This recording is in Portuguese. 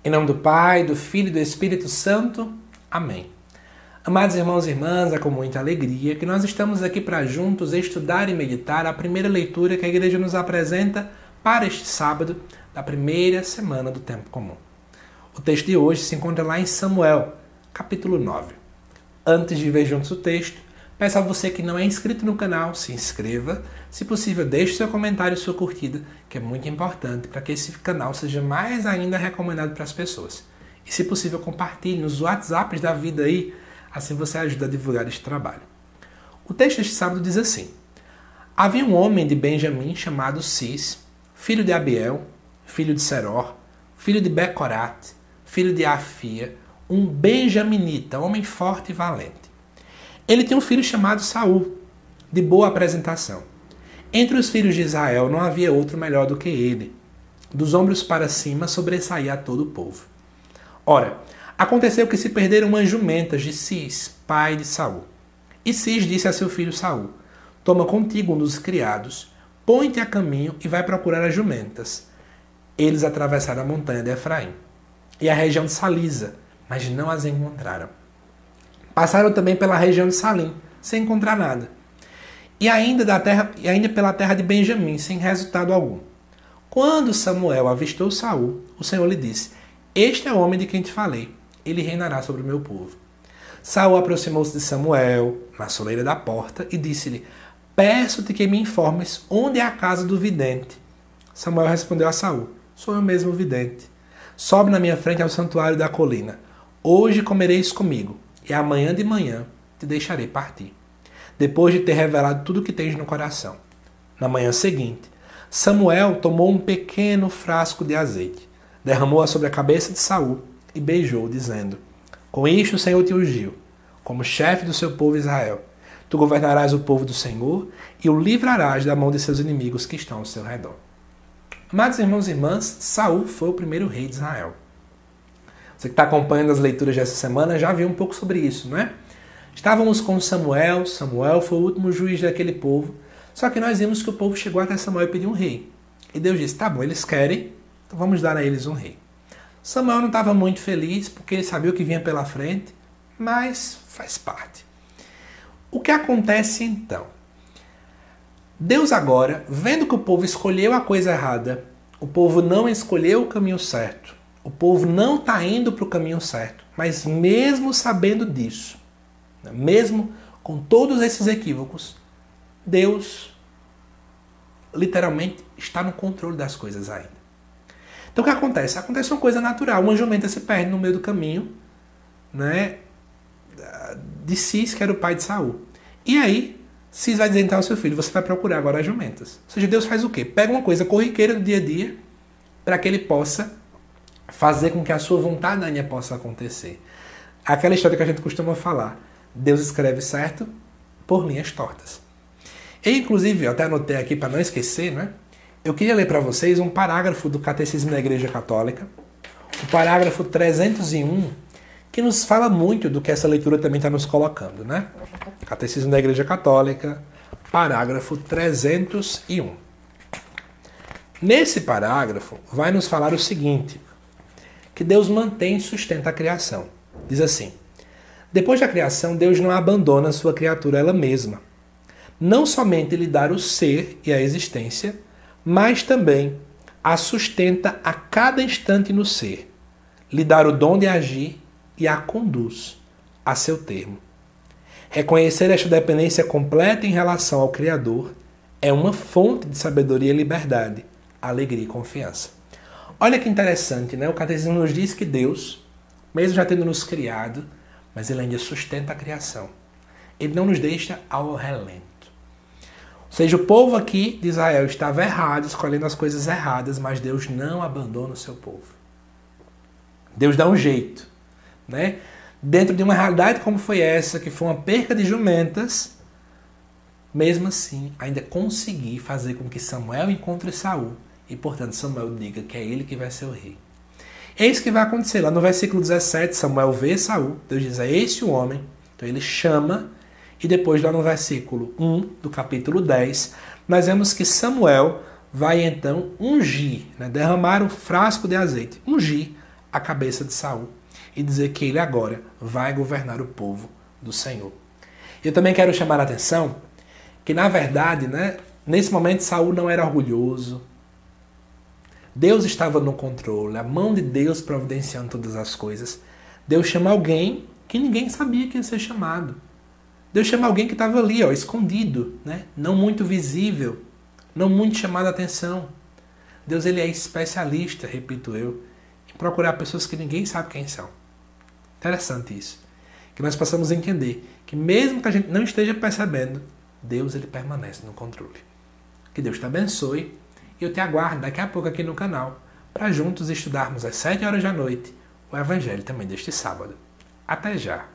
Em nome do Pai, do Filho e do Espírito Santo. Amém. Amados irmãos e irmãs, é com muita alegria que nós estamos aqui para juntos estudar e meditar a primeira leitura que a Igreja nos apresenta para este sábado da primeira semana do Tempo Comum. O texto de hoje se encontra lá em Samuel, capítulo 9. Antes de ver juntos o texto, peço a você que não é inscrito no canal, se inscreva. Se possível, deixe seu comentário e sua curtida, que é muito importante para que esse canal seja mais ainda recomendado para as pessoas. E se possível, compartilhe nos WhatsApps da vida aí, assim você ajuda a divulgar este trabalho. O texto deste sábado diz assim: Havia um homem de Benjamim chamado Cis, filho de Abiel, filho de Seror, filho de Becorate, filho de Afia, um benjaminita, homem forte e valente. Ele tinha um filho chamado Saul, de boa apresentação. Entre os filhos de Israel não havia outro melhor do que ele. Dos ombros para cima sobressaía a todo o povo. Ora, aconteceu que se perderam umas jumentas de Cis, pai de Saul. E Cis disse a seu filho Saul: Toma contigo um dos criados, põe-te a caminho e vai procurar as jumentas. Eles atravessaram a montanha de Efraim e a região de Salisa, mas não as encontraram. Passaram também pela região de Salim, sem encontrar nada. E ainda pela terra de Benjamim, sem resultado algum. Quando Samuel avistou Saul, o Senhor lhe disse: Este é o homem de quem te falei, ele reinará sobre o meu povo. Saul aproximou-se de Samuel, na soleira da porta, e disse-lhe: Peço-te que me informes onde é a casa do vidente. Samuel respondeu a Saul: Sou eu mesmo o vidente. Sobe na minha frente ao santuário da colina. Hoje comereis comigo, e amanhã de manhã te deixarei partir, depois de ter revelado tudo o que tens no coração. Na manhã seguinte, Samuel tomou um pequeno frasco de azeite, derramou-a sobre a cabeça de Saul e beijou, dizendo: Com isto o Senhor te ungiu, como chefe do seu povo Israel. Tu governarás o povo do Senhor e o livrarás da mão de seus inimigos que estão ao seu redor. Amados irmãos e irmãs, Saul foi o primeiro rei de Israel. Você que está acompanhando as leituras dessa semana já viu um pouco sobre isso, não é? Estávamos com Samuel foi o último juiz daquele povo, só que nós vimos que o povo chegou até Samuel e pediu um rei. E Deus disse: tá bom, eles querem, então vamos dar a eles um rei. Samuel não estava muito feliz, porque ele sabia o que vinha pela frente, mas faz parte. O que acontece então? Deus agora, vendo que o povo escolheu a coisa errada, o povo não escolheu o caminho certo, o povo não está indo para o caminho certo, mas mesmo sabendo disso, mesmo com todos esses equívocos, Deus literalmente está no controle das coisas ainda. Então o que acontece? Acontece uma coisa natural. Uma jumenta se perde no meio do caminho, né, de Cis, que era o pai de Saul. E aí, Cis vai dizer então ao seu filho: você vai procurar agora as jumentas. Ou seja, Deus faz o quê? Pega uma coisa corriqueira do dia a dia para que ele possa fazer com que a sua vontade possa acontecer. Aquela história que a gente costuma falar: Deus escreve certo por linhas tortas. E, inclusive, eu até anotei aqui para não esquecer, né? Eu queria ler para vocês um parágrafo do Catecismo da Igreja Católica, o parágrafo 301, que nos fala muito do que essa leitura também está nos colocando, né? Catecismo da Igreja Católica, parágrafo 301. Nesse parágrafo, vai nos falar o seguinte: que Deus mantém e sustenta a criação. Diz assim: Depois da criação, Deus não abandona a sua criatura ela mesma. Não somente lhe dá o ser e a existência, mas também a sustenta a cada instante no ser, lhe dá o dom de agir e a conduz a seu termo. Reconhecer esta dependência completa em relação ao Criador é uma fonte de sabedoria e liberdade, alegria e confiança. Olha que interessante, né? O Catecismo nos diz que Deus, mesmo já tendo nos criado, mas ele ainda sustenta a criação. Ele não nos deixa ao relento. Ou seja, o povo aqui de Israel estava errado, escolhendo as coisas erradas, mas Deus não abandona o seu povo. Deus dá um jeito, né? Dentro de uma realidade como foi essa, que foi uma perca de jumentas, mesmo assim, ainda conseguir fazer com que Samuel encontre Saul e, portanto, Samuel diga que é ele que vai ser o rei. É isso que vai acontecer. Lá no versículo 17, Samuel vê Saul, Deus diz: é esse o homem. Então ele chama, e depois lá no versículo 1 do capítulo 10, nós vemos que Samuel vai então ungir, né, derramar um frasco de azeite, ungir a cabeça de Saul e dizer que ele agora vai governar o povo do Senhor. Eu também quero chamar a atenção que, na verdade, nesse momento Saul não era orgulhoso. Deus estava no controle, a mão de Deus providenciando todas as coisas. Deus chama alguém que ninguém sabia que ia ser chamado. Deus chama alguém que estava ali, escondido, não muito visível, não muito chamado a atenção. Deus ele é especialista, repito eu, em procurar pessoas que ninguém sabe quem são. Interessante isso. Que nós possamos entender que mesmo que a gente não esteja percebendo, Deus ele permanece no controle. Que Deus te abençoe e eu te aguardo daqui a pouco aqui no canal para juntos estudarmos às 7 horas da noite o Evangelho também deste sábado. Até já!